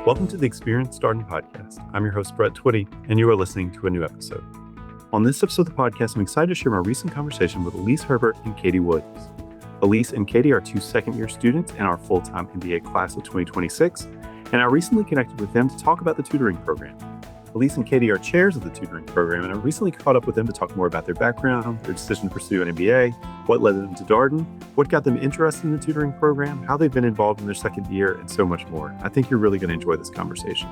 Welcome to the Experience Darden podcast. I'm your host, Brett Twitty, and you are listening to a new episode. On this episode of the podcast, I'm excited to share my recent conversation with Alys Herbert and Katie Williams. Alys and Katie are two second-year students in our full-time MBA class of 2026, and I recently connected with them to talk about the tutoring program. Alys and Katie are chairs of the tutoring program, and I recently caught up with them to talk more about their background, their decision to pursue an MBA, what led them to Darden, what got them interested in the tutoring program, how they've been involved in their second year, and so much more. I think you're really going to enjoy this conversation.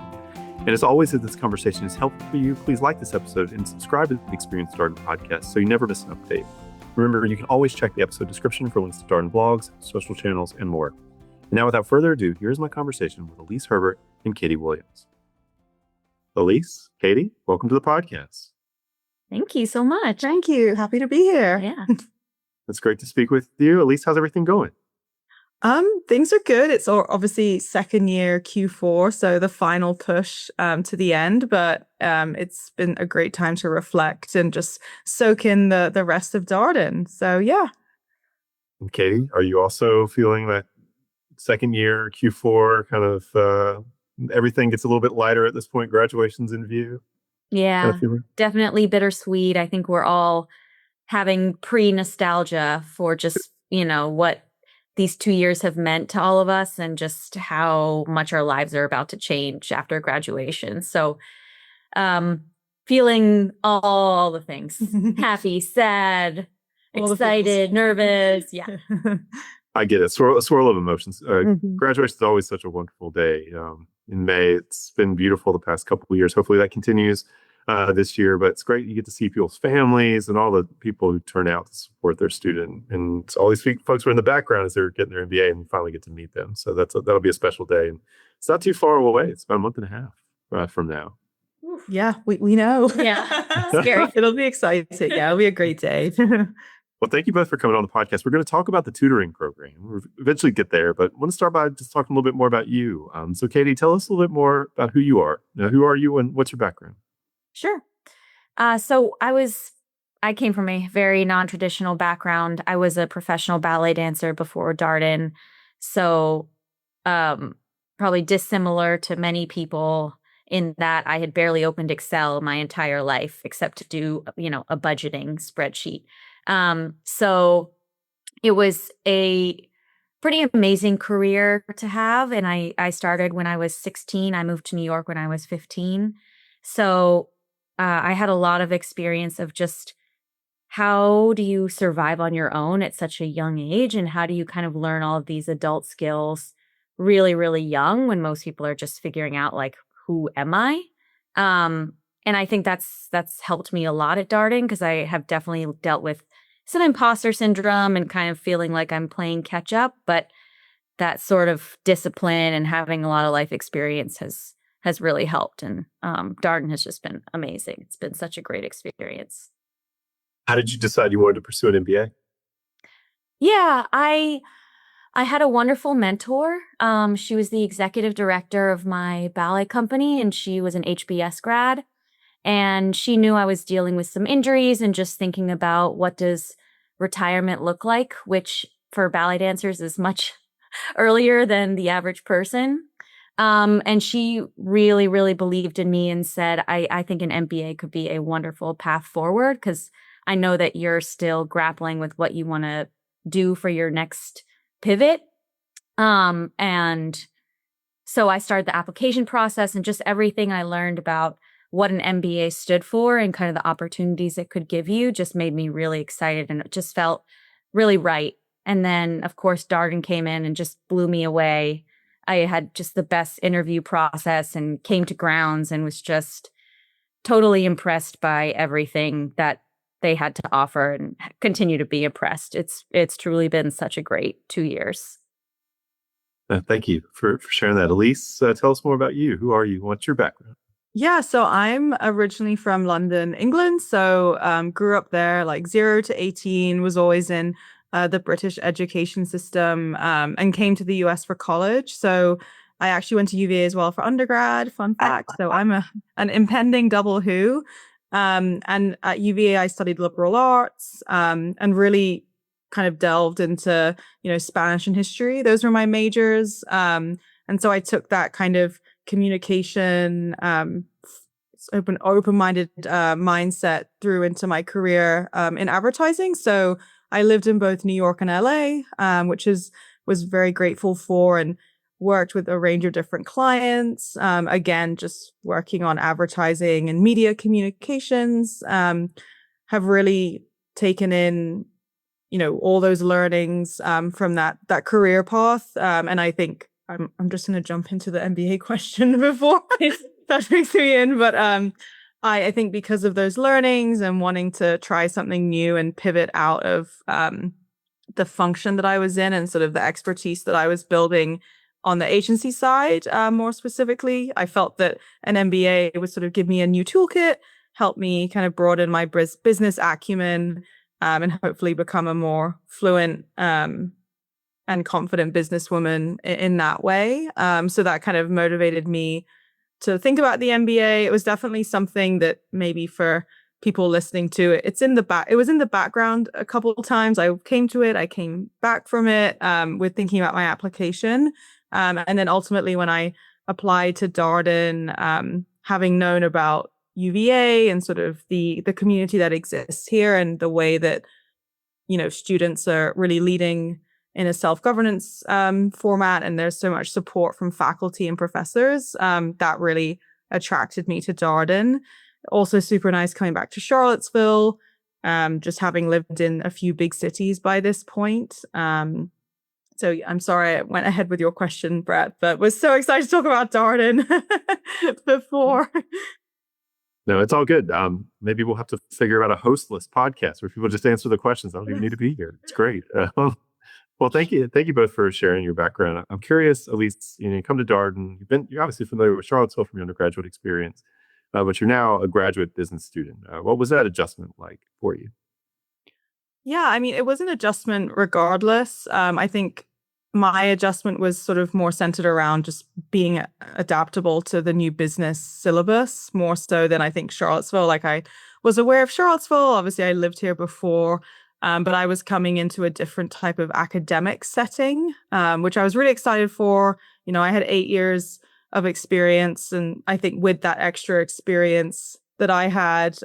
And as always, if this conversation is helpful for you, please like this episode and subscribe to the Experience Darden podcast so you never miss an update. Remember, you can always check the episode description for links to Darden blogs, social channels, and more. And now, without further ado, here's my conversation with Alys Herbert and Katie Williams. Alys, Katie, welcome to the podcast. Thank you so much. Thank you. Happy to be here. Yeah. It's great to speak with you. Alys, how's everything going? Things are good. It's obviously second year Q4, so the final push to the end, but it's been a great time to reflect and just soak in the rest of Darden. So yeah. And Katie, are you also feeling that second year Q4 kind of everything gets a little bit lighter at this point, graduation's in view? Yeah, Kind of definitely bittersweet. I think we're all having pre-nostalgia for just, what these 2 years have meant to all of us and just how much our lives are about to change after graduation. So feeling all the things, happy, sad, excited, nervous. Yeah. I get it. A swirl of emotions. Graduation is always such a wonderful day. In May, it's been beautiful the past couple of years. Hopefully that continues this year, but it's great. You get to see people's families and all the people who turn out to support their student. And all these folks were in the background as they're getting their MBA, and you finally get to meet them. So that'll be a special day. And it's not too far away. It's about a month and a half from now. Yeah, we know. Yeah. Scary. It'll be exciting. Yeah, it'll be a great day. Well, thank you both for coming on the podcast. We're going to talk about the tutoring program. We'll eventually get there, but I want to start by just talking a little bit more about you. So, Katie, tell us a little bit more about who you are. Who are you and what's your background? Sure. So I came from a very non-traditional background. I was a professional ballet dancer before Darden. So probably dissimilar to many people in that I had barely opened Excel my entire life, except to do, a budgeting spreadsheet. So it was a pretty amazing career to have. And I started when I was 16. I moved to New York when I was 15. So I had a lot of experience of just how do you survive on your own at such a young age? And how do you kind of learn all of these adult skills really, really young when most people are just figuring out like, who am I? And I think that's helped me a lot at Darden because I have definitely dealt with some imposter syndrome and kind of feeling like I'm playing catch up. But that sort of discipline and having a lot of life experience has really helped. And Darden has just been amazing. It's been such a great experience. How did you decide you wanted to pursue an MBA? Yeah, I had a wonderful mentor. She was the executive director of my ballet company, and she was an HBS grad. And she knew I was dealing with some injuries and just thinking about what does retirement look like, which for ballet dancers is much earlier than the average person. And she really, really believed in me and said, I think an MBA could be a wonderful path forward because I know that you're still grappling with what you want to do for your next pivot. And so I started the application process and just everything I learned about what an MBA stood for and kind of the opportunities it could give you just made me really excited and it just felt really right. And then, of course, Darden came in and just blew me away. I had just the best interview process and came to grounds and was just totally impressed by everything that they had to offer and continue to be impressed. It's truly been such a great 2 years. Thank you for sharing that. Alys, tell us more about you. Who are you? What's your background? Yeah, so I'm originally from London, England. So grew up there, like 0 to 18, was always in the British education system and came to the US for college. So I actually went to UVA as well for undergrad, fun fact. So I'm an impending double who. And at UVA, I studied liberal arts and really kind of delved into, Spanish and history. Those were my majors. And so I took that kind of communication, open-minded mindset through into my career in advertising. So I lived in both New York and LA, which was very grateful for, and worked with a range of different clients. Again, just working on advertising and media communications. Have really taken in, all those learnings from that career path. And I think I'm just going to jump into the MBA question before that brings me in. But I think because of those learnings and wanting to try something new and pivot out of the function that I was in and sort of the expertise that I was building on the agency side, more specifically, I felt that an MBA would sort of give me a new toolkit, help me kind of broaden my business acumen, and hopefully become a more fluent and confident businesswoman in that way. So that kind of motivated me to think about the MBA. It was definitely something that maybe for people listening to it, it was in the background a couple of times. I came to it, I came back from it with thinking about my application. And then ultimately when I applied to Darden, having known about UVA and sort of the community that exists here and the way that, students are really leading in a self-governance format, and there's so much support from faculty and professors, that really attracted me to Darden. Also super nice coming back to Charlottesville, just having lived in a few big cities by this point. So I'm sorry I went ahead with your question, Brett, but was so excited to talk about Darden before. No, it's all good. Maybe we'll have to figure out a hostless podcast where people just answer the questions. I don't even need to be here. It's great. Well, thank you both for sharing your background. I'm curious, Alys, you come to Darden. You're obviously familiar with Charlottesville from your undergraduate experience, but you're now a graduate business student. What was that adjustment like for you? Yeah, I mean, it was an adjustment regardless. I think my adjustment was sort of more centered around just being adaptable to the new business syllabus, more so than I think Charlottesville. Like, I was aware of Charlottesville. Obviously, I lived here before, but I was coming into a different type of academic setting, which I was really excited for. I had 8 years of experience, and I think with that extra experience that I had,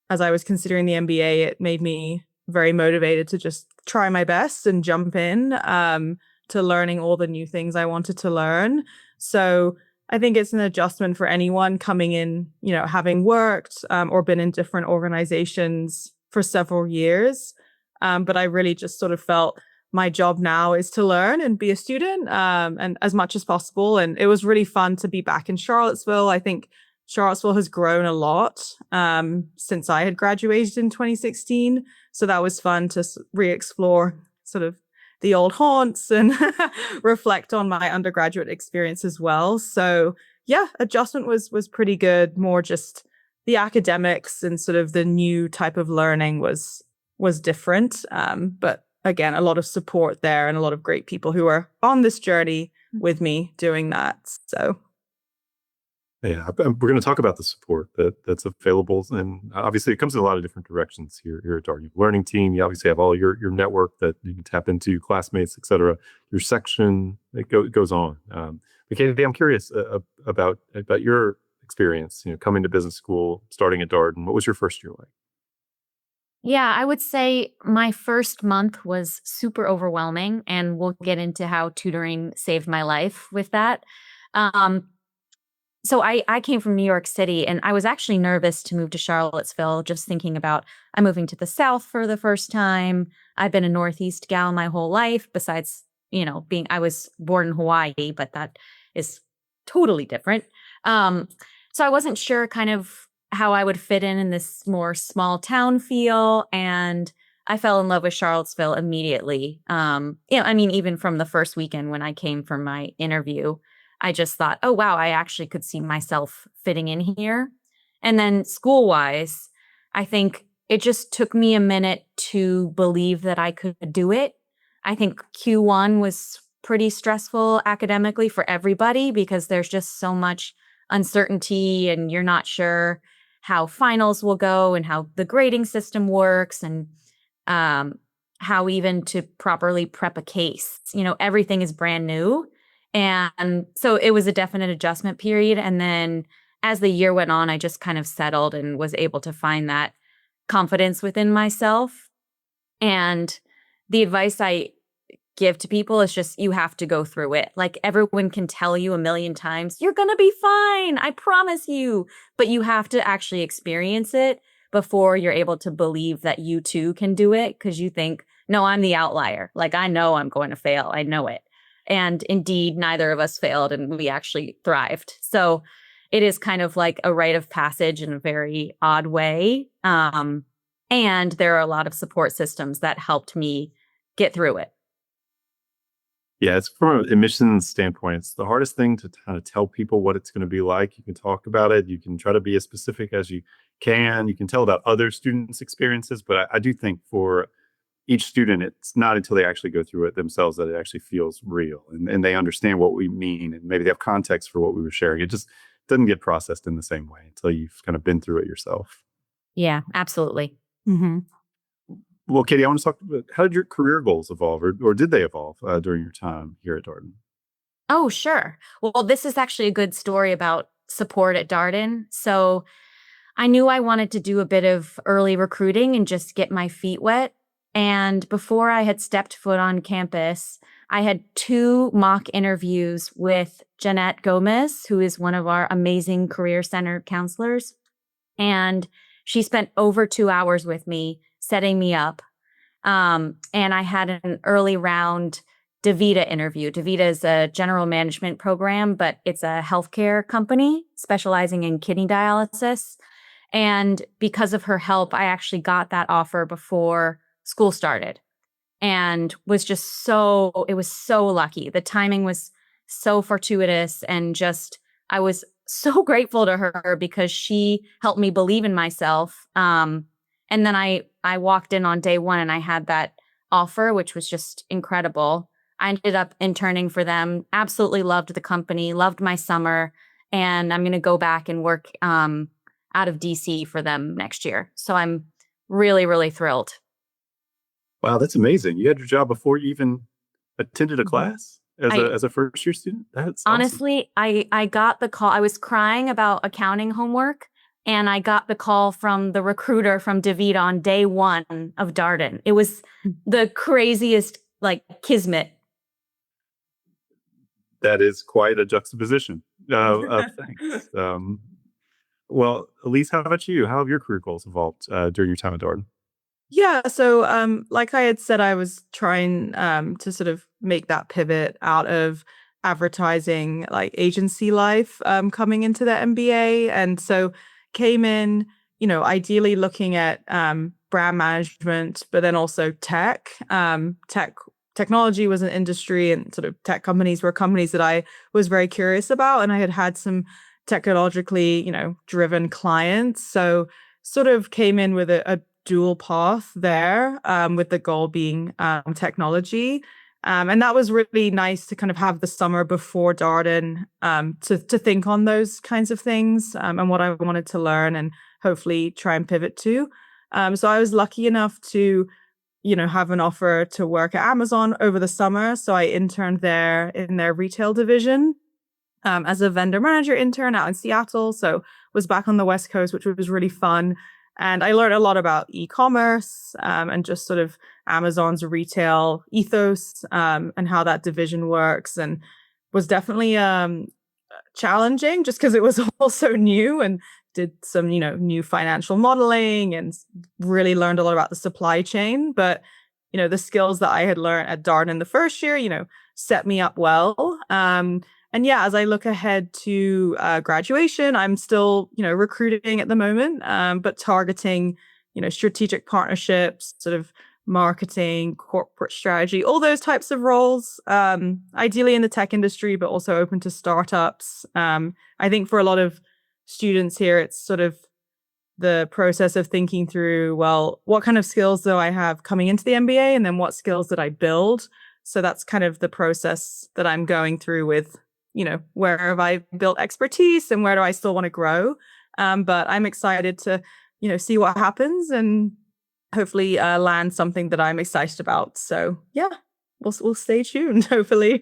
as I was considering the MBA, it made me very motivated to just try my best and jump in to learning all the new things I wanted to learn. So I think it's an adjustment for anyone coming in, having worked or been in different organizations for several years. But I really just sort of felt my job now is to learn and be a student and as much as possible. And it was really fun to be back in Charlottesville. I think Charlottesville has grown a lot since I had graduated in 2016. So that was fun to re-explore sort of the old haunts and reflect on my undergraduate experience as well. So yeah, adjustment was pretty good. More just the academics and sort of the new type of learning was different. But again, a lot of support there and a lot of great people who are on this journey with me doing that. So yeah, we're going to talk about the support that's available, and obviously it comes in a lot of different directions here at Darden. You have a learning team. You obviously have all your network that you can tap into, classmates, etc. Your section, it goes on. But Katie, I'm curious about your experience. Coming to business school, starting at Darden. What was your first year like? Yeah, I would say my first month was super overwhelming, and we'll get into how tutoring saved my life with that. So I came from New York City, and I was actually nervous to move to Charlottesville, just thinking about I'm moving to the South for the first time. I've been a Northeast gal my whole life, besides, I was born in Hawaii, but that is totally different. So I wasn't sure kind of how I would fit in this more small town feel, and I fell in love with Charlottesville immediately. Even from the first weekend when I came for my interview, I just thought, oh, wow, I actually could see myself fitting in here. And then school-wise, I think it just took me a minute to believe that I could do it. I think Q1 was pretty stressful academically for everybody because there's just so much uncertainty and you're not sure how finals will go and how the grading system works and how even to properly prep a case. Everything is brand new. And so it was a definite adjustment period. And then as the year went on, I just kind of settled and was able to find that confidence within myself. And the advice I give to people is just you have to go through it. Like everyone can tell you a million times, you're going to be fine. I promise you. But you have to actually experience it before you're able to believe that you too can do it, because you think, no, I'm the outlier. Like I know I'm going to fail. I know it. And indeed, neither of us failed and we actually thrived. So it is kind of like a rite of passage in a very odd way. And there are a lot of support systems that helped me get through it. Yeah, it's from an admissions standpoint, it's the hardest thing to kind of tell people what it's going to be like. You can talk about it. You can try to be as specific as you can. You can tell about other students' experiences. But I do think for each student, it's not until they actually go through it themselves that it actually feels real and they understand what we mean and maybe they have context for what we were sharing. It just doesn't get processed in the same way until you've kind of been through it yourself. Yeah, absolutely. Mm-hmm. Well, Katie, I want to talk about how did your career goals evolve or did they evolve during your time here at Darden? Oh, sure. Well, this is actually a good story about support at Darden. So I knew I wanted to do a bit of early recruiting and just get my feet wet. And before I had stepped foot on campus, I had 2 mock interviews with Jeanette Gomez, who is one of our amazing career center counselors. And she spent over 2 hours with me setting me up. And I had an early round DaVita interview. DaVita is a general management program, but it's a healthcare company specializing in kidney dialysis. And because of her help, I actually got that offer before school started and was just it was so lucky. The timing was so fortuitous and just, I was so grateful to her because she helped me believe in myself. And then I walked in on day 1 and I had that offer, which was just incredible. I ended up interning for them, absolutely loved the company, loved my summer, and I'm going to go back and work out of DC for them next year. So I'm really, really thrilled. Wow, that's amazing. You had your job before you even attended a class as a first year student? That's honestly, awesome. I got the call. I was crying about accounting homework. And I got the call from the recruiter from DaVita on day 1 of Darden. It was the craziest, like, kismet. That is quite a juxtaposition of things. Well, Alys, how about you? How have your career goals evolved during your time at Darden? Yeah, so like I had said, I was trying to sort of make that pivot out of advertising, like agency life, coming into the MBA. And so came in, ideally looking at brand management, but then also tech. Technology was an industry, and sort of tech companies were companies that I was very curious about, and I had some technologically, driven clients. So sort of came in with a dual path there, with the goal being technology. And that was really nice to kind of have the summer before Darden to think on those kinds of things and what I wanted to learn and hopefully try and pivot to. So I was lucky enough to, have an offer to work at Amazon over the summer. So I interned there in their retail division as a vendor manager intern out in Seattle. So was back on the West Coast, which was really fun. And I learned a lot about e-commerce and just sort of Amazon's retail ethos and how that division works, and was definitely challenging just because it was all so new, and did some, new financial modeling and really learned a lot about the supply chain. But, the skills that I had learned at Darden the first year, set me up well. And yeah, as I look ahead to graduation, I'm still, recruiting at the moment, but targeting, strategic partnerships, sort of marketing, corporate strategy, all those types of roles, ideally in the tech industry, but also open to startups. I think for a lot of students here, it's sort of the process of thinking through, well, what kind of skills do I have coming into the MBA? And then what skills did I build? So that's kind of the process that I'm going through with, where have I built expertise and where do I still want to grow? But I'm excited to, see what happens and hopefully land something that I'm excited about. So yeah, we'll stay tuned, hopefully.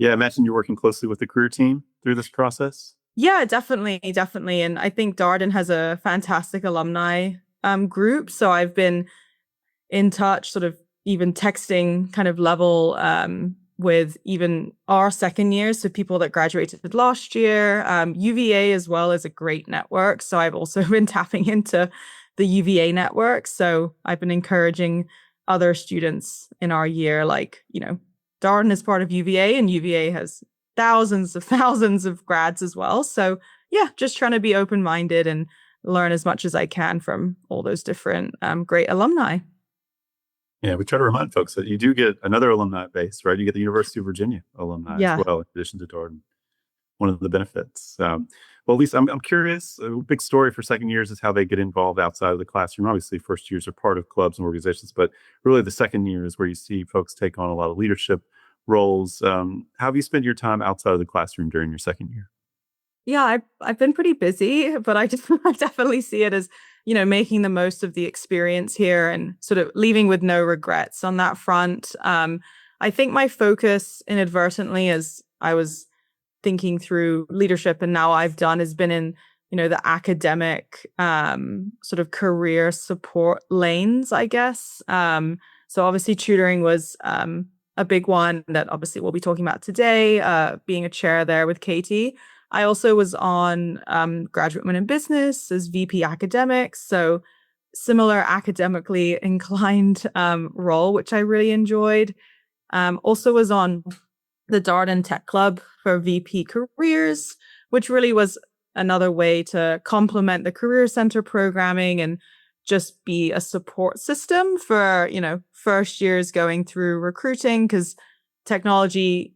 Yeah, I imagine you're working closely with the career team through this process. Yeah, definitely, definitely. And I think Darden has a fantastic alumni group. So I've been in touch, sort of even texting kind of level with even our second years, so people that graduated last year. UVA as well is a great network. So I've also been tapping into the UVA network. So I've been encouraging other students in our year, like, Darden is part of UVA, and UVA has thousands of grads as well. So yeah, just trying to be open-minded and learn as much as I can from all those different great alumni. Yeah, we try to remind folks that you do get another alumni base, right? You get the University of Virginia alumni as Yeah. well, in addition to Darden. One of the benefits. Well, at least I'm curious. A big story for second years is how they get involved outside of the classroom. Obviously, first years are part of clubs and organizations, but really the second year is where you see folks take on a lot of leadership roles. How have you spent your time outside of the classroom during your second year? Yeah, I've been pretty busy, but I just I definitely see it as, making the most of the experience here and sort of leaving with no regrets on that front. I think my focus inadvertently, as I was thinking through leadership and now I've done, has been in, the academic sort of career support lanes, I guess. So obviously tutoring was a big one that obviously we'll be talking about today, being a chair there with Katie. I also was on Graduate Women in Business as VP Academics, so similar academically inclined role, which I really enjoyed. Also was on the Darden Tech Club for VP Careers, which really was another way to complement the Career Center programming and just be a support system for, first years going through recruiting, because technology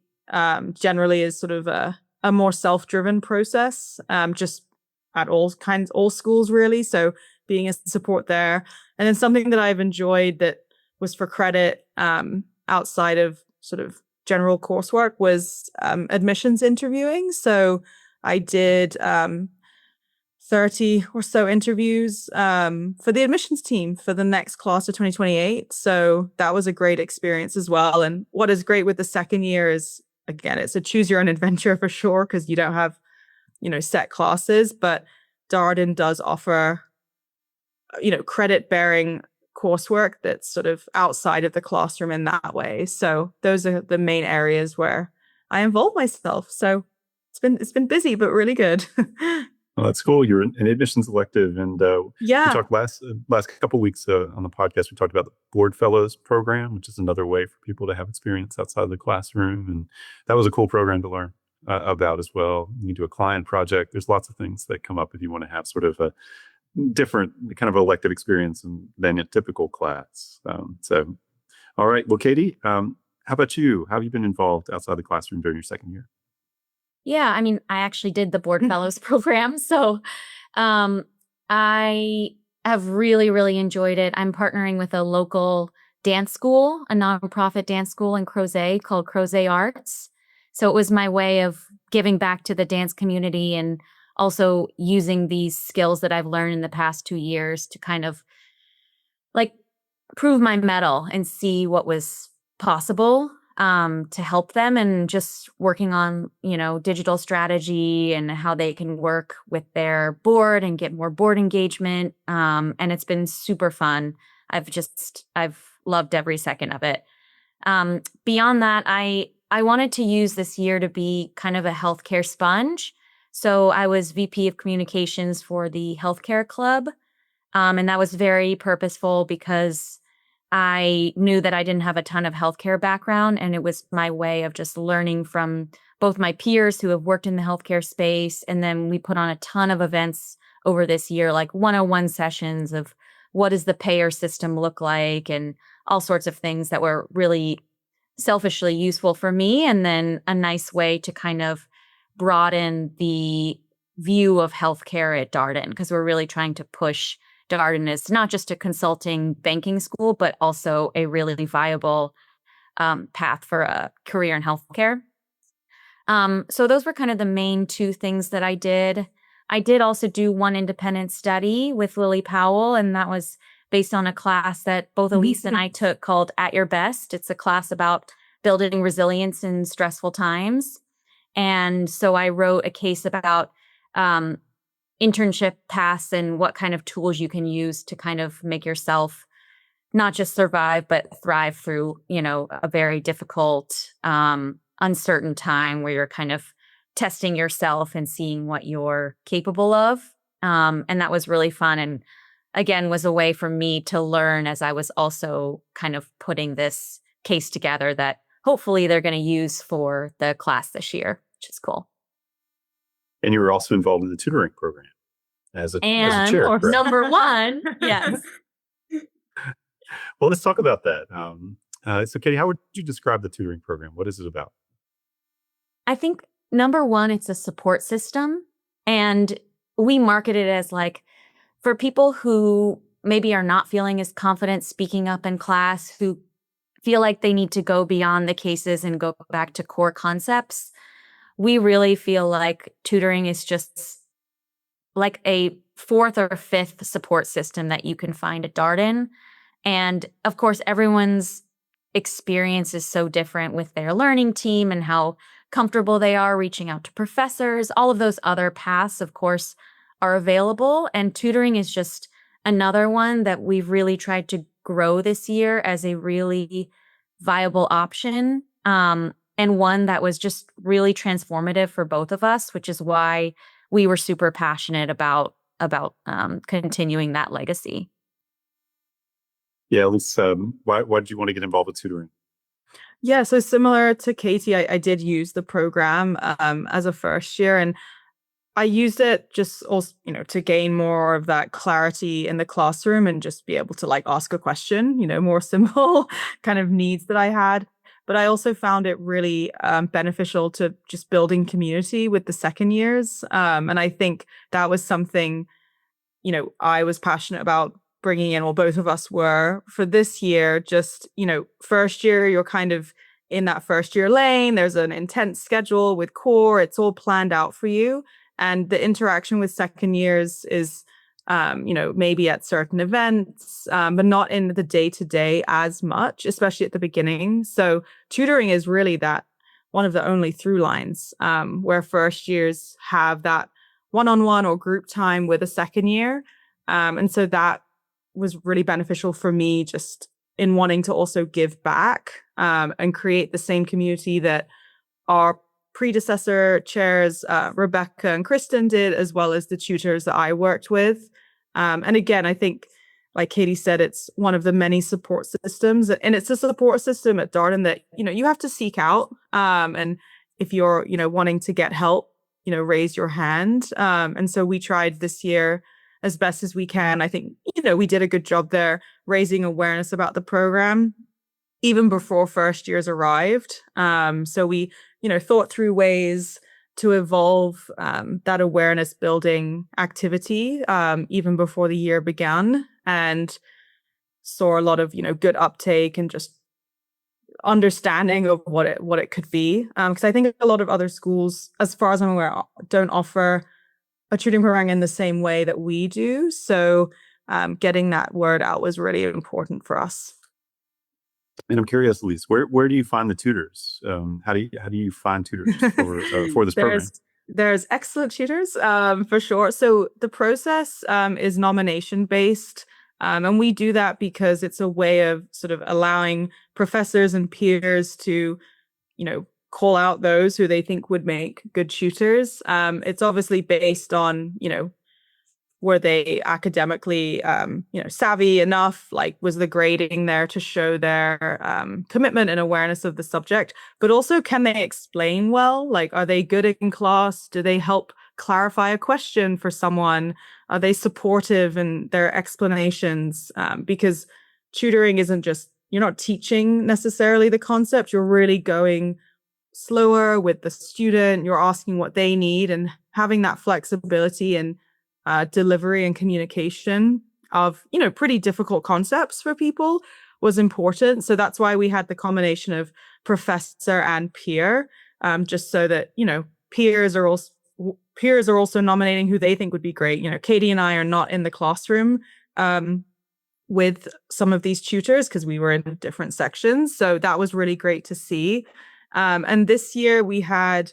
generally is sort of a more self-driven process, just at all schools really. So being a support there. And then something that I've enjoyed that was for credit outside of sort of general coursework was admissions interviewing. So I did 30 or so interviews for the admissions team for the next class of 2028. So that was a great experience as well. And what is great with the second year is, again, it's a choose your own adventure for sure, because you don't have, set classes, but Darden does offer, credit bearing coursework that's sort of outside of the classroom in that way. So those are the main areas where I involve myself. So it's been busy, but really good. Well, that's cool. You're an admissions elective, and we Yeah. talked last couple of weeks on the podcast. We talked about the Board Fellows program, which is another way for people to have experience outside of the classroom, and that was a cool program to learn about as well. You do a client project. There's lots of things that come up if you want to have sort of a different kind of elective experience than a typical class. So, all right. Well, Katie, how about you? How have you been involved outside the classroom during your second year? Yeah, I mean, I actually did the Board Fellows program. So I have really enjoyed it. I'm partnering with a local dance school, a nonprofit dance school in Crozet called Crozet Arts. So it was my way of giving back to the dance community and also using these skills that I've learned in the past 2 years to kind of like prove my mettle and see what was possible to help them, and just working on, digital strategy and how they can work with their board and get more board engagement. And it's been super fun. I've loved every second of it. Beyond that, I wanted to use this year to be kind of a healthcare sponge. So I was VP of communications for the healthcare club. And that was very purposeful because I knew that I didn't have a ton of healthcare background, and it was my way of just learning from both my peers who have worked in the healthcare space. And then we put on a ton of events over this year, like 101 sessions of what does the payer system look like, and all sorts of things that were really selfishly useful for me. And then a nice way to kind of broaden the view of healthcare at Darden, because we're really trying to push Darden is not just a consulting banking school, but also a really viable path for a career in healthcare. So those were kind of the main two things that I did. I did also do one independent study with Lily Powell, and that was based on a class that both Alys and I took called At Your Best. It's a class about building resilience in stressful times. And so I wrote a case about internship paths and what kind of tools you can use to kind of make yourself not just survive, but thrive through, a very difficult, uncertain time where you're kind of testing yourself and seeing what you're capable of. And that was really fun. And again, was a way for me to learn as I was also kind of putting this case together that hopefully they're going to use for the class this year, which is cool. And you were also involved in the tutoring program as a chair. Or number one, yes. Well, let's talk about that. So, Katie, how would you describe the tutoring program? What is it about? I think number one, it's a support system. And we market it as like for people who maybe are not feeling as confident speaking up in class, who feel like they need to go beyond the cases and go back to core concepts. We really feel like tutoring is just like a fourth or fifth support system that you can find at Darden. And of course, everyone's experience is so different with their learning team and how comfortable they are reaching out to professors. All of those other paths, of course, are available. And tutoring is just another one that we've really tried to grow this year as a really viable option. And one that was just really transformative for both of us, which is why we were super passionate about continuing that legacy. Yeah, Alys, why did you want to get involved with tutoring? Yeah, so similar to Katie, I did use the program as a first year, and I used it just also, to gain more of that clarity in the classroom and just be able to like ask a question, more simple kind of needs that I had. But I also found it really beneficial to just building community with the second years. And I think that was something, I was passionate about bringing in, or both of us were, for this year. Just, first year, you're kind of in that first year lane. There's an intense schedule with core. It's all planned out for you. And the interaction with second years is, maybe at certain events, but not in the day-to-day as much, especially at the beginning. So tutoring is really that one of the only through lines where first years have that one-on-one or group time with a second year. And so that was really beneficial for me just in wanting to also give back and create the same community that our predecessor chairs, Rebecca and Kristen, did, as well as the tutors that I worked with. And again, I think, like Katie said, it's one of the many support systems, and it's a support system at Darden that, you have to seek out. And if you're, wanting to get help, raise your hand. And so we tried this year as best as we can. I think, we did a good job there raising awareness about the program even before first years arrived. So we, thought through ways to evolve that awareness building activity even before the year began, and saw a lot of, good uptake and just understanding of what it could be. Because I think a lot of other schools, as far as I'm aware, don't offer a tutoring program in the same way that we do. So getting that word out was really important for us. And I'm curious, Alys, where do you find the tutors? How do you find tutors for this program? There's excellent tutors for sure. So the process is nomination based. And we do that because it's a way of sort of allowing professors and peers to, call out those who they think would make good tutors. It's obviously based on, were they academically, savvy enough? Like, was the grading there to show their commitment and awareness of the subject? But also, can they explain well? Like, are they good in class? Do they help clarify a question for someone? Are they supportive in their explanations? Because tutoring isn't just, you're not teaching necessarily the concept. You're really going slower with the student. You're asking what they need, and having that flexibility and delivery and communication of, pretty difficult concepts for people was important. So that's why we had the combination of professor and peer, just so that, peers are also nominating who they think would be great. Katie and I are not in the classroom with some of these tutors because we were in different sections. So that was really great to see. And this year we had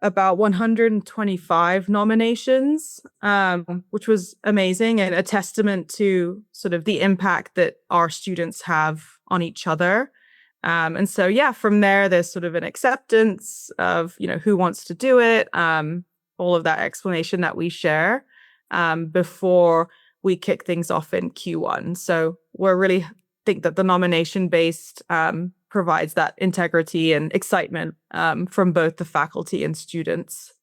about 125 nominations, which was amazing and a testament to sort of the impact that our students have on each other. And so, yeah, from there, there's sort of an acceptance of, who wants to do it, all of that explanation that we share before we kick things off in Q1. So we're really think that the nomination-based provides that integrity and excitement from both the faculty and students.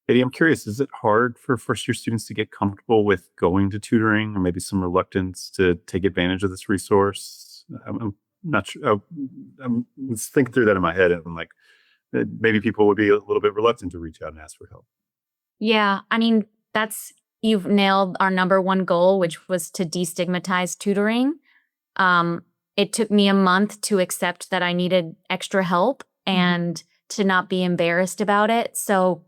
Katie, I'm curious, is it hard for first-year students to get comfortable with going to tutoring, or maybe some reluctance to take advantage of this resource? I'm not sure. I'm thinking through that in my head, and I'm like, maybe people would be a little bit reluctant to reach out and ask for help. Yeah, I mean, you've nailed our number one goal, which was to destigmatize tutoring. It took me a month to accept that I needed extra help and to not be embarrassed about it. So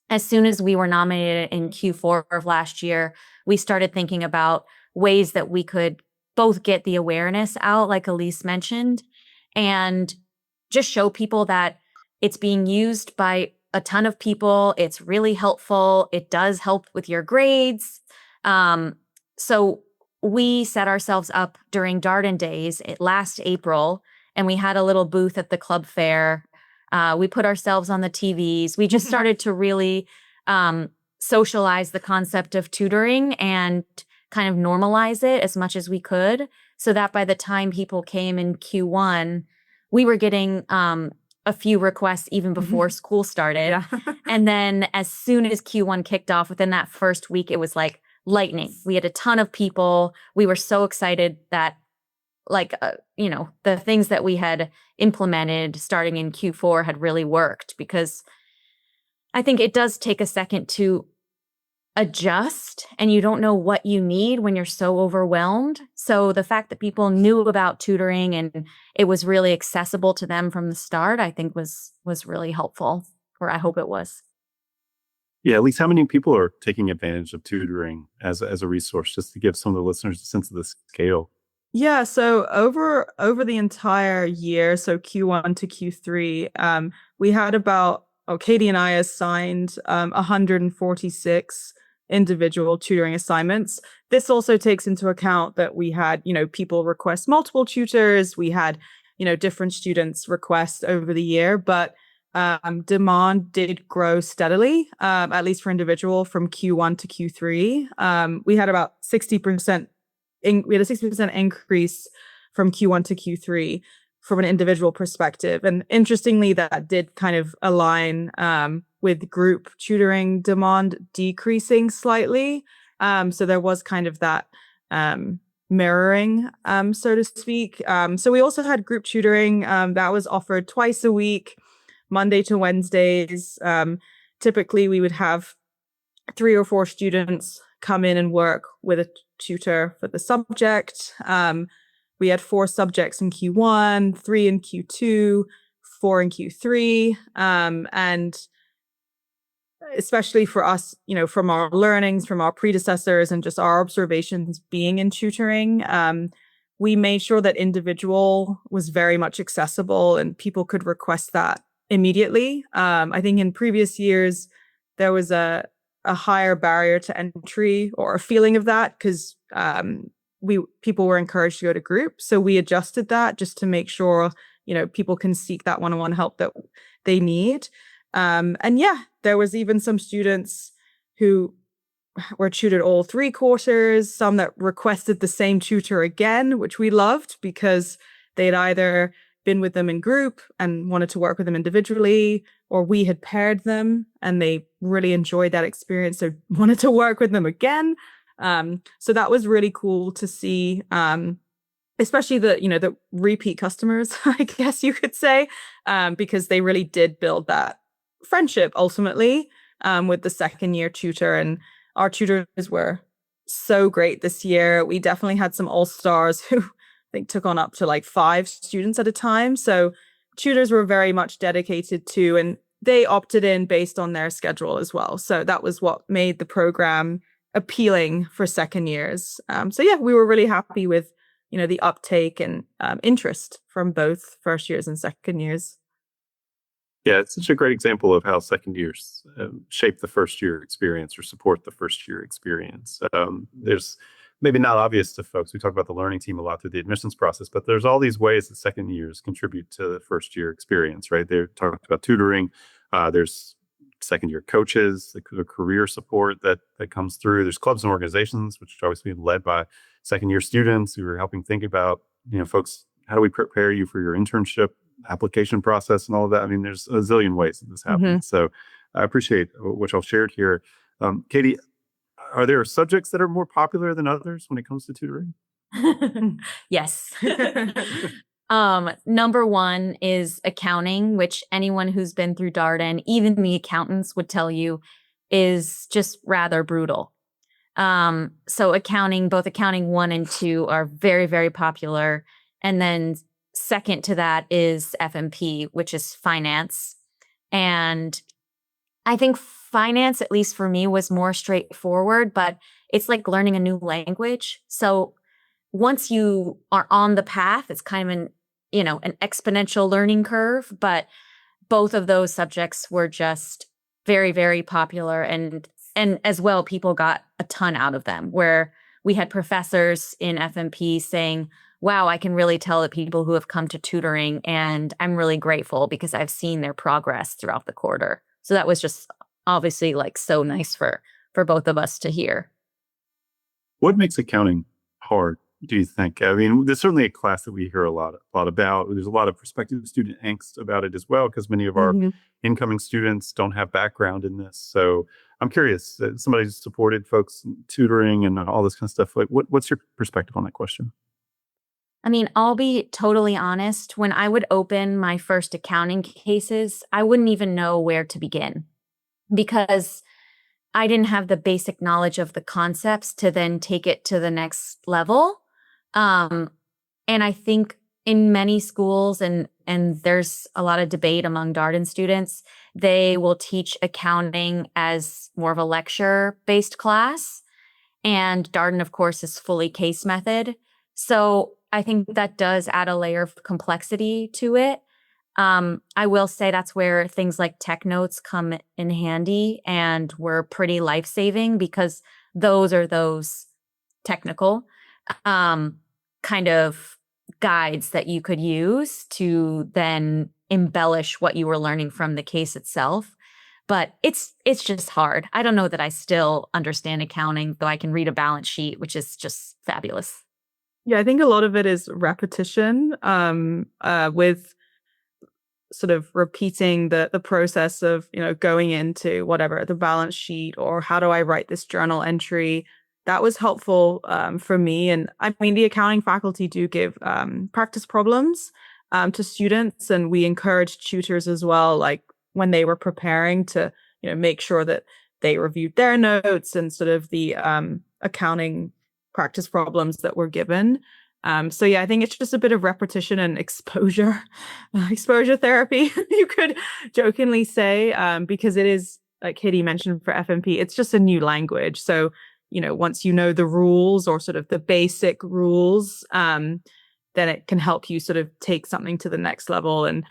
as soon as we were nominated in Q4 of last year, we started thinking about ways that we could both get the awareness out, like Alys mentioned, and just show people that it's being used by a ton of people. It's really helpful. It does help with your grades. So we set ourselves up during Darden days last April, and we had a little booth at the club fair. We put ourselves on the TVs. We just started to really socialize the concept of tutoring and kind of normalize it as much as we could, so that by the time people came in Q1, we were getting a few requests even before school started. Yeah. And then as soon as Q1 kicked off, within that first week, it was like lightning. We had a ton of people. We were so excited that the things that we had implemented starting in Q4 had really worked, because I think it does take a second to adjust, and you don't know what you need when you're so overwhelmed. So the fact that people knew about tutoring and it was really accessible to them from the start, I think was really helpful, or I hope it was. Yeah, at least how many people are taking advantage of tutoring as a resource, just to give some of the listeners a sense of the scale? Yeah, so over the entire year, so Q1 to Q3, we had Katie and I assigned 146 individual tutoring assignments. This also takes into account that we had, people request multiple tutors. We had, different students request over the year, but demand did grow steadily, at least for individual from Q1 to Q3. We had about 60%. We had a 60% increase from Q1 to Q3 from an individual perspective. And interestingly, that did kind of align with group tutoring demand decreasing slightly. So there was kind of that mirroring, so to speak. So we also had group tutoring that was offered twice a week, Monday to Wednesdays. Typically, we would have 3 or 4 students come in and work with a tutor for the subject. We had 4 subjects in Q1, 3 in Q2, 4 in Q3. And especially for us, from our learnings, from our predecessors and just our observations being in tutoring, we made sure that individual was very much accessible and people could request that immediately. I think in previous years, there was a higher barrier to entry, or a feeling of that, because people were encouraged to go to group. So we adjusted that just to make sure, people can seek that one-on-one help that they need. And yeah, there was even some students who were tutored all 3 quarters, some that requested the same tutor again, which we loved because they'd either been with them in group and wanted to work with them individually, or we had paired them and they really enjoyed that experience, so wanted to work with them again. So that was really cool to see, especially the repeat customers, I guess you could say, because they really did build that friendship ultimately with the second year tutor. And our tutors were so great this year. We definitely had some all-stars who I think took on up to like 5 students at a time. So tutors were very much dedicated to, and they opted in based on their schedule as well. So that was what made the program appealing for second years. So yeah, we were really happy with, the uptake and interest from both first years and second years. Yeah, it's such a great example of how second years shape the first year experience or support the first year experience. There's maybe not obvious to folks. We talk about the learning team a lot through the admissions process, but there's all these ways that second years contribute to the first year experience, right? They're talked about tutoring. There's second year coaches, the career support that comes through. There's clubs and organizations, which are always being led by second year students who are helping think about, folks, how do we prepare you for your internship application process and all of that. I mean, there's a zillion ways that this happens. So I appreciate what y'all shared here. Katie, are there subjects that are more popular than others when it comes to tutoring? Yes. Number one is accounting, which anyone who's been through Darden, even the accountants would tell you is just rather brutal. So accounting, both accounting 1 and 2 are very, very popular. And then second to that is FMP, which is finance. And I think finance, at least for me, was more straightforward, but it's like learning a new language. So once you are on the path, it's kind of an exponential learning curve, but both of those subjects were just very, very popular. And as well, people got a ton out of them, where we had professors in FMP saying, wow, I can really tell the people who have come to tutoring, and I'm really grateful because I've seen their progress throughout the quarter. So that was just obviously like so nice for both of us to hear. What makes accounting hard, do you think? I mean, there's certainly a class that we hear a lot about. There's a lot of prospective student angst about it as well, because many of our incoming students don't have background in this. So I'm curious, somebody who's supported folks in tutoring and all this kind of stuff, like what's your perspective on that question? I mean, I'll be totally honest. When I would open my first accounting cases, I wouldn't even know where to begin because I didn't have the basic knowledge of the concepts to then take it to the next level. And I think in many schools, and there's a lot of debate among Darden students, they will teach accounting as more of a lecture-based class. And Darden, of course, is fully case method. So I think that does add a layer of complexity to it. I will say that's where things like tech notes come in handy and were pretty life-saving because those are those technical kind of guides that you could use to then embellish what you were learning from the case itself. But it's just hard. I don't know that I still understand accounting, though I can read a balance sheet, which is just fabulous. Yeah, I think a lot of it is repetition with sort of repeating the process of, going into whatever, the balance sheet or how do I write this journal entry. That was helpful for me. And I mean, the accounting faculty do give practice problems to students, and we encourage tutors as well, like when they were preparing to, make sure that they reviewed their notes and sort of the accounting practice problems that were given. So yeah, I think it's just a bit of repetition and exposure therapy, you could jokingly say, because it is, like Katie mentioned for FMP, it's just a new language. So, once you know the rules or sort of the basic rules, then it can help you sort of take something to the next level. And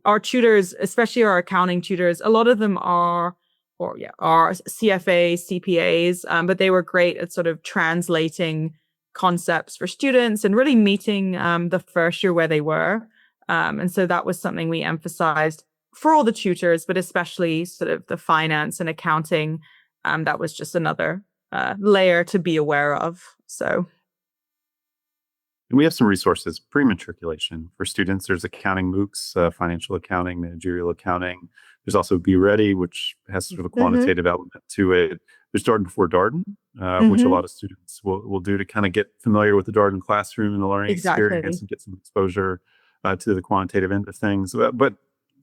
our tutors, especially our accounting tutors, a lot of them are CFA, CPAs, but they were great at sort of translating concepts for students and really meeting the first year where they were. And so that was something we emphasized for all the tutors, but especially sort of the finance and accounting. That was just another layer to be aware of. So. And we have some resources, pre-matriculation for students. There's accounting MOOCs, financial accounting, managerial accounting. There's also Be Ready, which has sort of a quantitative element to it. There's Darden Before Darden, which a lot of students will do to kind of get familiar with the Darden classroom and the learning experience and get some exposure to the quantitative end of things. But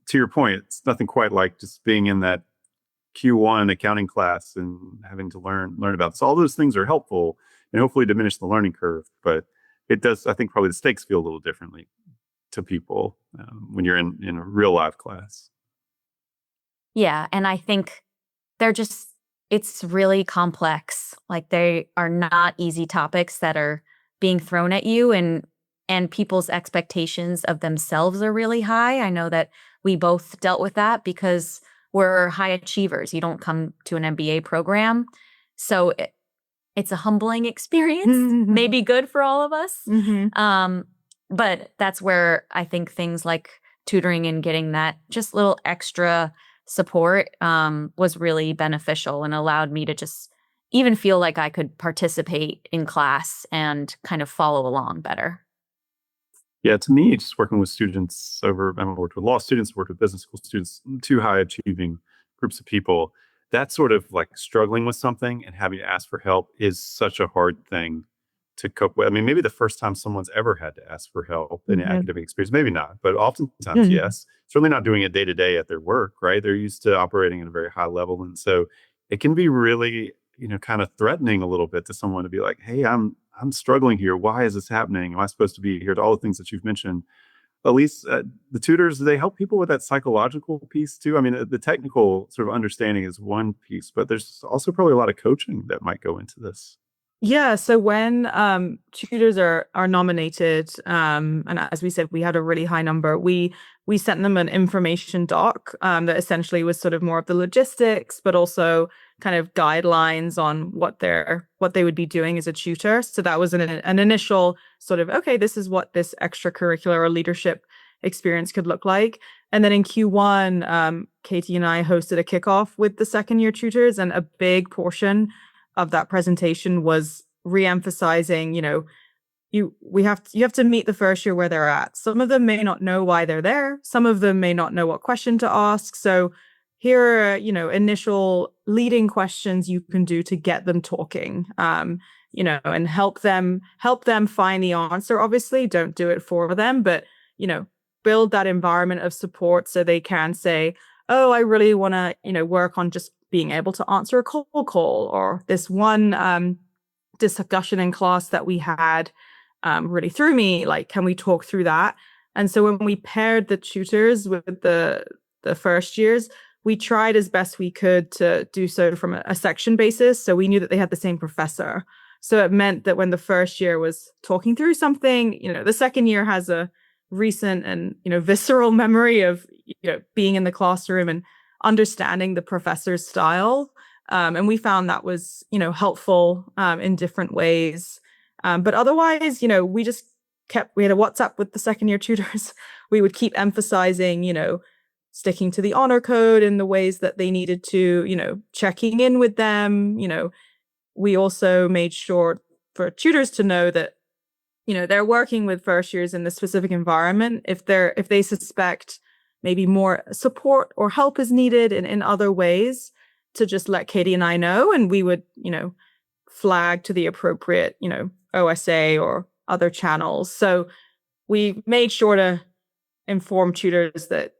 to your point, it's nothing quite like just being in that Q1 accounting class and having to learn about this. All those things are helpful and hopefully diminish the learning curve, but it does, I think, probably the stakes feel a little differently to people when you're in a real live class. Yeah, and I think they're just it's really complex. Like they are not easy topics that are being thrown at you, and people's expectations of themselves are really high. I know that we both dealt with that because we're high achievers. You don't come to an MBA program. So it's a humbling experience, maybe good for all of us. But that's where I think things like tutoring and getting that just little extra support was really beneficial and allowed me to just even feel like I could participate in class and kind of follow along better. Yeah, to me, just working with students I've worked with law students, worked with business school students, two high achieving groups of people. That sort of like struggling with something and having to ask for help is such a hard thing to cope with. I mean, maybe the first time someone's ever had to ask for help in an academic experience, maybe not, but oftentimes, yes. Certainly not doing it day to day at their work, right? They're used to operating at a very high level. And so it can be really, kind of threatening a little bit to someone to be like, hey, I'm struggling here. Why is this happening? Am I supposed to be here? To all the things that you've mentioned. At least the tutors, do they help people with that psychological piece too? I mean, the technical sort of understanding is one piece, but there's also probably a lot of coaching that might go into this. Yeah, so when tutors are nominated, and as we said, we had a really high number. We sent them an information doc that essentially was sort of more of the logistics, but also kind of guidelines on what they would be doing as a tutor. So that was an initial sort of, okay, this is what this extracurricular or leadership experience could look like. And then in Q1, Katie and I hosted a kickoff with the second year tutors, and a big portion of that presentation was re-emphasizing, you have to meet the first year where they're at. Some of them may not know why they're there. Some of them may not know what question to ask. So here are, initial leading questions you can do to get them talking, and help them find the answer. Obviously, don't do it for them, but, build that environment of support so they can say, oh, I really want to, work on just being able to answer a cold call, or this one discussion in class that we had really threw me. Like, can we talk through that? And so when we paired the tutors with the first years, we tried as best we could to do so from a section basis. So we knew that they had the same professor. So it meant that when the first year was talking through something, the second year has a recent and, visceral memory of, being in the classroom and understanding the professor's style. And we found that was, helpful in different ways. But otherwise, we had a WhatsApp with the second year tutors. We would keep emphasizing, sticking to the honor code in the ways that they needed to, checking in with them. We also made sure for tutors to know that, they're working with first years in the specific environment. If they suspect maybe more support or help is needed in other ways, to just let Katie and I know, and we would, flag to the appropriate, OSA or other channels. So we made sure to inform tutors that,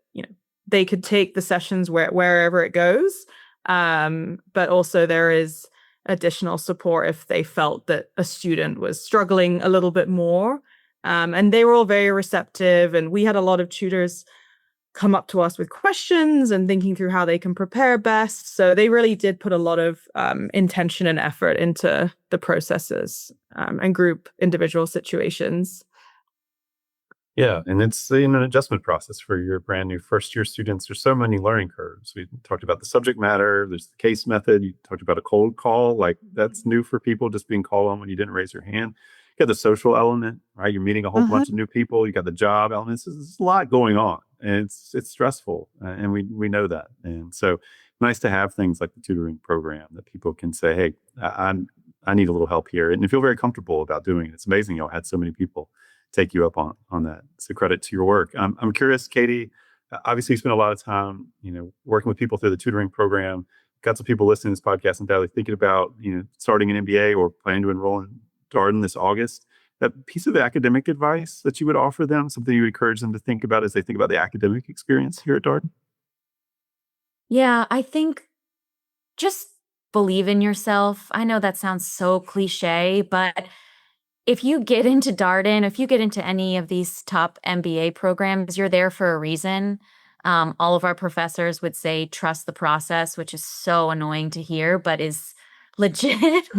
they could take the sessions wherever it goes. But also there is additional support if they felt that a student was struggling a little bit more. And they were all very receptive. And we had a lot of tutors come up to us with questions and thinking through how they can prepare best. So they really did put a lot of intention and effort into the processes and group individual situations. Yeah, and it's an adjustment process for your brand new first year students. There's so many learning curves. We talked about the subject matter. There's the case method. You talked about a cold call. Like that's new for people, just being called on when you didn't raise your hand. You got the social element, right? You're meeting a whole bunch of new people. You got the job elements. There's a lot going on, and it's stressful, and we know that. And so nice to have things like the tutoring program that people can say, hey, I need a little help here, and feel very comfortable about doing it. It's amazing y'all had so many people take you up on that. So credit to your work. I'm curious, Katie, obviously you spent a lot of time, working with people through the tutoring program. Got some people listening to this podcast and probably thinking about, starting an MBA or planning to enroll in Darden this August. That piece of academic advice that you would offer them, something you would encourage them to think about as they think about the academic experience here at Darden? Yeah, I think just believe in yourself. I know that sounds so cliche, but if you get into Darden, if you get into any of these top MBA programs, you're there for a reason. All of our professors would say, trust the process, which is so annoying to hear, but is legit.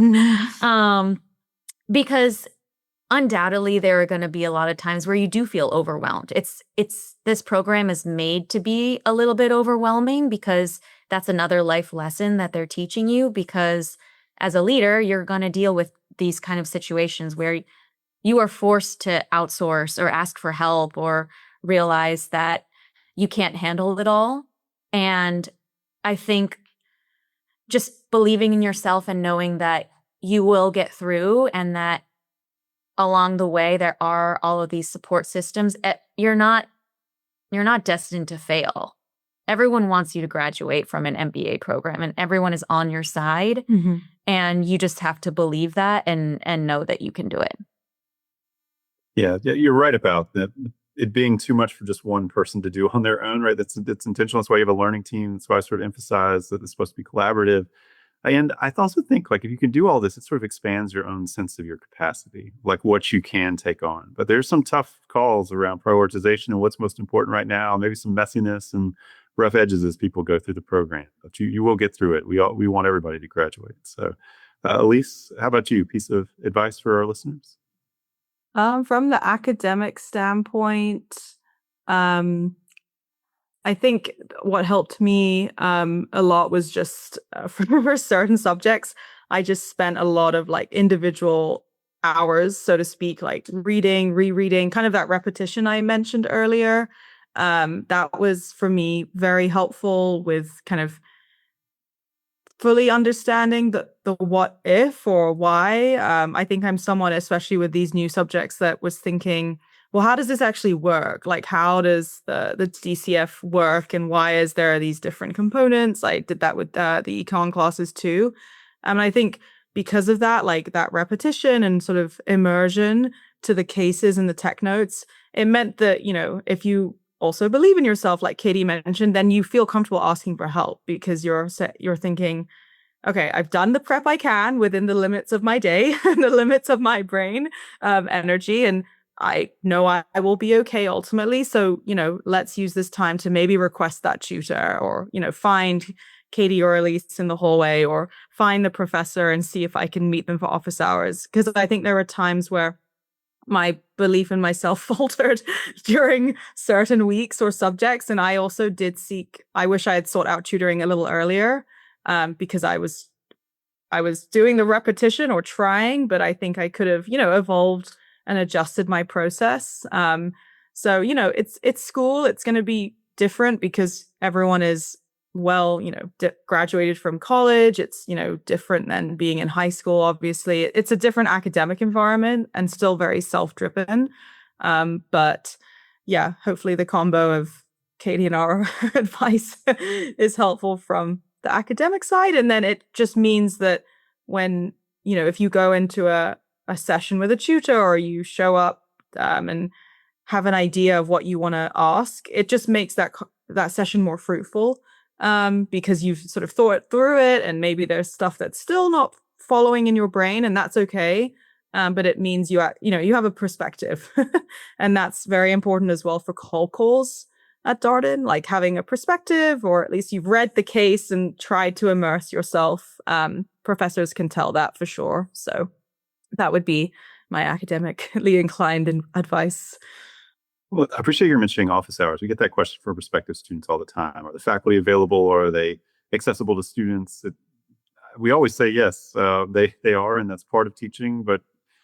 Because undoubtedly there are going to be a lot of times where you do feel overwhelmed. This program is made to be a little bit overwhelming because that's another life lesson that they're teaching you, because as a leader, you're going to deal with these kind of situations where you are forced to outsource or ask for help or realize that you can't handle it all. And I think just believing in yourself and knowing that you will get through, and that along the way there are all of these support systems. You're not destined to fail. Everyone wants you to graduate from an MBA program, and everyone is on your side. Mm-hmm. And you just have to believe that and know that you can do it. Yeah, you're right about that. It being too much for just one person to do on their own, right? That's intentional. That's why you have a learning team. That's why I sort of emphasize that it's supposed to be collaborative. And I also think, like, if you can do all this, it sort of expands your own sense of your capacity, like what you can take on. But there's some tough calls around prioritization and what's most important right now, maybe some messiness and rough edges as people go through the program. But you will get through it. We want everybody to graduate. So, Alys, how about you? Piece of advice for our listeners? From the academic standpoint, I think what helped me a lot was just for certain subjects, I just spent a lot of like individual hours, so to speak, like reading, rereading, kind of that repetition I mentioned earlier. That was for me very helpful with kind of fully understanding the what if or why. I think I'm someone, especially with these new subjects, that was thinking, well, how does this actually work? Like, how does the DCF work, and why is there these different components? I did that with the econ classes too. And I think because of that, like that repetition and sort of immersion to the cases and the tech notes, it meant that, if you also believe in yourself, like Katie mentioned, then you feel comfortable asking for help because you're thinking, okay, I've done the prep I can within the limits of my day and the limits of my brain energy, and I know I will be okay ultimately. So, let's use this time to maybe request that tutor, or, find Katie or Alys in the hallway, or find the professor and see if I can meet them for office hours. Because I think there are times where my belief in myself faltered during certain weeks or subjects. And I also did I wish I had sought out tutoring a little earlier, because I was doing the repetition or trying, but I think I could have, evolved and adjusted my process. So, it's school. It's going to be different because everyone is graduated from college. It's, different than being in high school. Obviously, it's a different academic environment and still very self-driven. But yeah, hopefully the combo of Katie and our advice is helpful from the academic side. And then it just means that when, if you go into a session with a tutor, or you show up and have an idea of what you want to ask, it just makes that session more fruitful. Because you've sort of thought through it, and maybe there's stuff that's still not following in your brain, and that's okay. But it means you have a perspective, and that's very important as well for cold calls at Darden, like having a perspective, or at least you've read the case and tried to immerse yourself. Professors can tell that for sure. So that would be my academically inclined advice. Well, I appreciate you mentioning office hours. We get that question from prospective students all the time. Are the faculty available, or are they accessible to students? We always say yes, they are, and that's part of teaching. But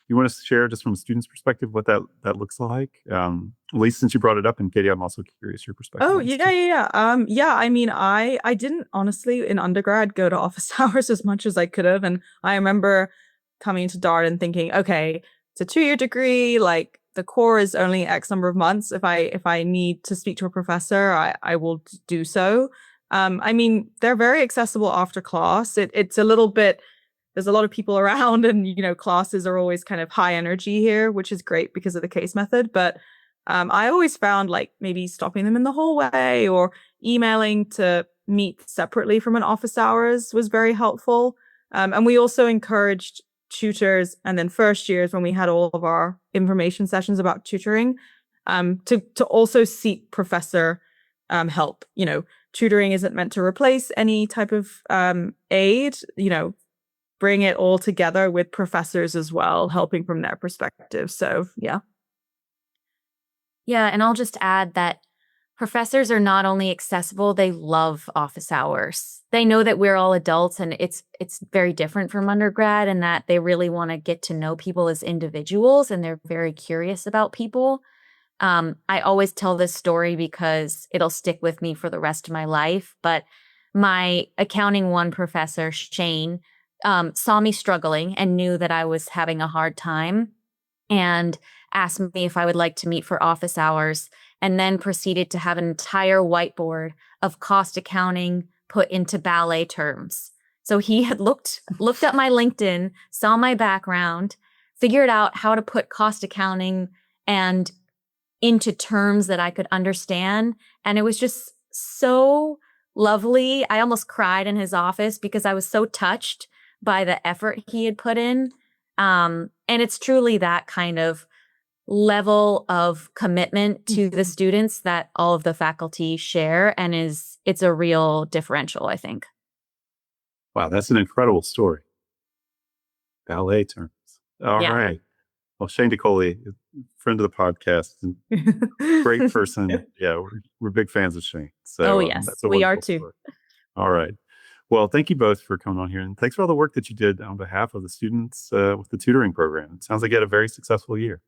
you want to share, just from a student's perspective, what that looks like? At least since you brought it up, and Katie, I'm also curious your perspective. Oh, yeah. I mean, I didn't honestly in undergrad go to office hours as much as I could have. And I remember coming to Darden thinking, okay, it's a 2-year degree, like the core is only X number of months. If I need to speak to a professor, I will do so. I mean, they're very accessible after class. It's a little bit, there's a lot of people around, and, classes are always kind of high energy here, which is great because of the case method. But I always found like maybe stopping them in the hallway or emailing to meet separately from an office hours was very helpful. And we also encouraged tutors, and then first years when we had all of our information sessions about tutoring, to also seek professor help. Tutoring isn't meant to replace any type of aid, bring it all together with professors as well, helping from their perspective. So, yeah. Yeah, and I'll just add that professors are not only accessible, they love office hours. They know that we're all adults and it's very different from undergrad, and that they really want to get to know people as individuals, and they're very curious about people. I always tell this story because it'll stick with me for the rest of my life. But my accounting 1 professor, Shane, saw me struggling and knew that I was having a hard time and asked me if I would like to meet for office hours, and then proceeded to have an entire whiteboard of cost accounting put into ballet terms. So he had looked up my LinkedIn, saw my background, figured out how to put cost accounting and into terms that I could understand. And it was just so lovely. I almost cried in his office because I was so touched by the effort he had put in. And it's truly that kind of level of commitment to the students that all of the faculty share, and it's a real differential, I think. Wow, that's an incredible story. Ballet terms. All right. Well, Shane DeColey, friend of the podcast, great person. Yeah, we're big fans of Shane. So, yes, that's a we are wonderful too. story. All right. Well, thank you both for coming on here, and thanks for all the work that you did on behalf of the students with the tutoring program. It sounds like you had a very successful year.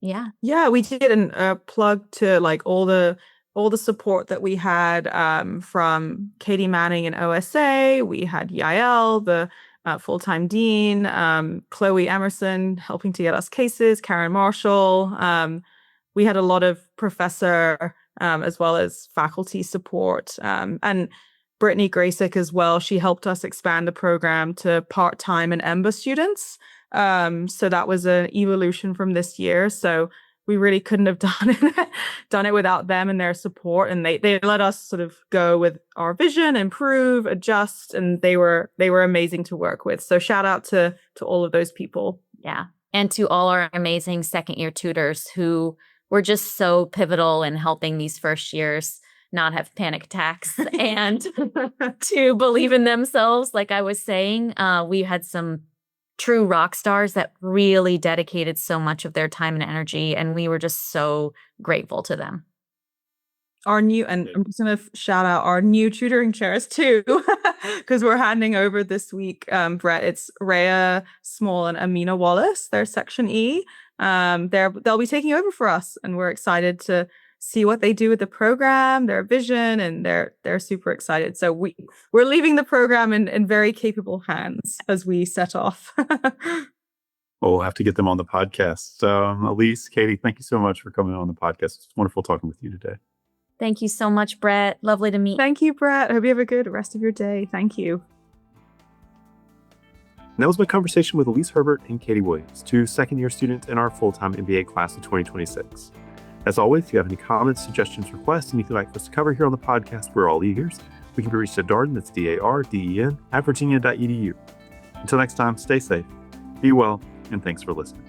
Yeah, we did. And plug to like all the support that we had from Katie Manning and OSA. We had Yael, the full-time dean, Chloe Emerson helping to get us cases, Karen Marshall. We had a lot of professor as well as faculty support, and Brittany Graysick as well. She helped us expand the program to part-time and EMBA students. So that was an evolution from this year. So we really couldn't have done it without them and their support. And they let us sort of go with our vision, improve, adjust, and they were amazing to work with. So shout out to all of those people. Yeah. And to all our amazing second-year tutors who were just so pivotal in helping these first years not have panic attacks and to believe in themselves. Like I was saying, we had some true rock stars that really dedicated so much of their time and energy, and we were just so grateful to them. And I'm just going to shout out our new tutoring chairs too, because we're handing over this week, Brett. It's Rhea Small and Amina Wallace. They're Section E. They'll be taking over for us, and we're excited to see what they do with the program, their vision, and they're super excited. So we're leaving the program in very capable hands as we set off. Well, we'll have to get them on the podcast. Alys, Katie, thank you so much for coming on the podcast. It's wonderful talking with you today. Thank you so much, Brett. Lovely to meet you. Thank you, Brett. I hope you have a good rest of your day. Thank you. And that was my conversation with Alys Herbert and Katie Williams, 2 second-year students in our full-time MBA class of 2026. As always, if you have any comments, suggestions, requests, anything you'd like for us to cover here on the podcast, we're all ears. We can be reached at Darden, that's DARDEN, @virginia.edu. Until next time, stay safe, be well, and thanks for listening.